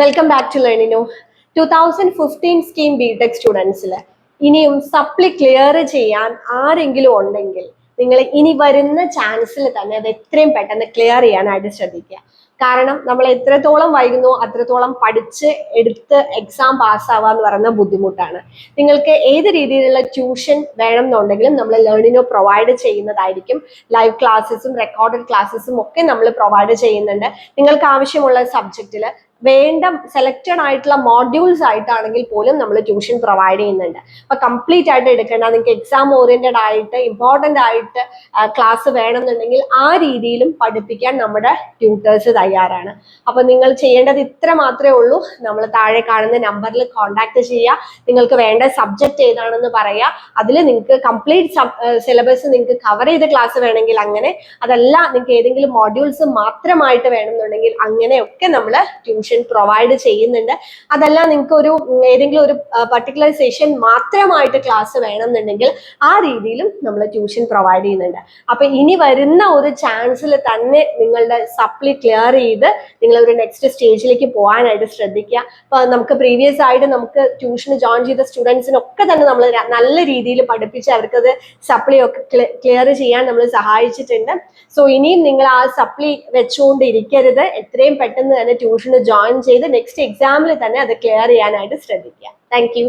Welcome back to Learnino. 2015 scheme BTech സ്റ്റുഡൻസിൽ ഇനിയും supply clear ചെയ്യാൻ ആരെങ്കിലും ഉണ്ടെങ്കിൽ നിങ്ങൾ ഇനി വരുന്ന ചാൻസിൽ തന്നെ അത് എത്രയും പെട്ടെന്ന് ക്ലിയർ ചെയ്യാനായിട്ട് ശ്രദ്ധിക്കുക. കാരണം നമ്മൾ എത്രത്തോളം വൈകുന്നു അത്രത്തോളം പഠിച്ച് എടുത്ത് എക്സാം പാസ്സാവുക എന്ന് പറയുന്ന ബുദ്ധിമുട്ടാണ്. നിങ്ങൾക്ക് ഏത് രീതിയിലുള്ള ട്യൂഷൻ വേണം എന്നുണ്ടെങ്കിലും നമ്മൾ ലേണിനോ പ്രൊവൈഡ് ചെയ്യുന്നതായിരിക്കും. ലൈവ് ക്ലാസ്സസും റെക്കോർഡഡ് ക്ലാസ്സസും ഒക്കെ നമ്മൾ പ്രൊവൈഡ് ചെയ്യുന്നുണ്ട്. നിങ്ങൾക്ക് ആവശ്യമുള്ള സബ്ജക്റ്റിൽ വേണ്ട സെലക്റ്റഡ് ആയിട്ടുള്ള മോഡ്യൂൾസ് ആയിട്ടാണെങ്കിൽ പോലും നമ്മൾ ട്യൂഷൻ പ്രൊവൈഡ് ചെയ്യുന്നുണ്ട്. അപ്പൊ കംപ്ലീറ്റ് ആയിട്ട് എടുക്കേണ്ട, നിങ്ങൾക്ക് എക്സാം ഓറിയന്റഡ് ആയിട്ട് ഇമ്പോർട്ടൻ്റ് ആയിട്ട് ക്ലാസ് വേണമെന്നുണ്ടെങ്കിൽ ആ രീതിയിലും പഠിപ്പിക്കാൻ നമ്മുടെ ട്യൂട്ടേഴ്സ് തയ്യാറാണ്. അപ്പൊ നിങ്ങൾ ചെയ്യേണ്ടത് ഇത്ര മാത്രമേ ഉള്ളൂ. നമ്മൾ താഴെ കാണുന്ന നമ്പറിൽ കോൺടാക്ട് ചെയ്യുക. നിങ്ങൾക്ക് വേണ്ട സബ്ജക്റ്റ് ഏതാണെന്ന് പറയുക. അതിൽ നിങ്ങൾക്ക് കംപ്ലീറ്റ് സിലബസ് നിങ്ങൾക്ക് കവർ ചെയ്ത ക്ലാസ് വേണമെങ്കിൽ അങ്ങനെ, അതല്ല നിങ്ങൾക്ക് ഏതെങ്കിലും മോഡ്യൂൾസ് മാത്രമായിട്ട് വേണമെന്നുണ്ടെങ്കിൽ അങ്ങനെയൊക്കെ നമ്മൾ ട്യൂഷൻ പ്രൊവൈഡ് ചെയ്യുന്നുണ്ട്. അതല്ല നിങ്ങൾക്ക് ഏതെങ്കിലും ഒരു പർട്ടിക്കുലർ സെഷൻ മാത്രമായിട്ട് ക്ലാസ് വേണമെന്നുണ്ടെങ്കിൽ ആ രീതിയിലും നമ്മൾ ട്യൂഷൻ പ്രൊവൈഡ് ചെയ്യുന്നുണ്ട്. അപ്പൊ ഇനി വരുന്ന ഒരു ചാൻസിൽ തന്നെ നിങ്ങളുടെ സപ്ലി ക്ലിയർ ചെയ്ത് നിങ്ങൾ ഒരു നെക്സ്റ്റ് സ്റ്റേജിലേക്ക് പോകാനായിട്ട് ശ്രദ്ധിക്കുക. അപ്പൊ നമുക്ക് പ്രീവിയസ് ആയിട്ട് നമുക്ക് ട്യൂഷന് ജോയിൻ ചെയ്ത സ്റ്റുഡൻസിനൊക്കെ തന്നെ നമ്മൾ നല്ല രീതിയിൽ പഠിപ്പിച്ച് അവർക്കത് സപ്ലി ഒക്കെ ക്ലിയർ ചെയ്യാൻ നമ്മൾ സഹായിച്ചിട്ടുണ്ട്. സോ ഇനിയും നിങ്ങൾ ആ സപ്ലി വെച്ചുകൊണ്ടിരിക്കരുത്. എത്രയും പെട്ടെന്ന് തന്നെ ട്യൂഷന് ജോയിൻ ചെയ്ത് നെക്സ്റ്റ് എക്സാമിൽ തന്നെ അത് ക്ലിയർ ചെയ്യാനായിട്ട് ശ്രദ്ധിക്കുക. Thank you.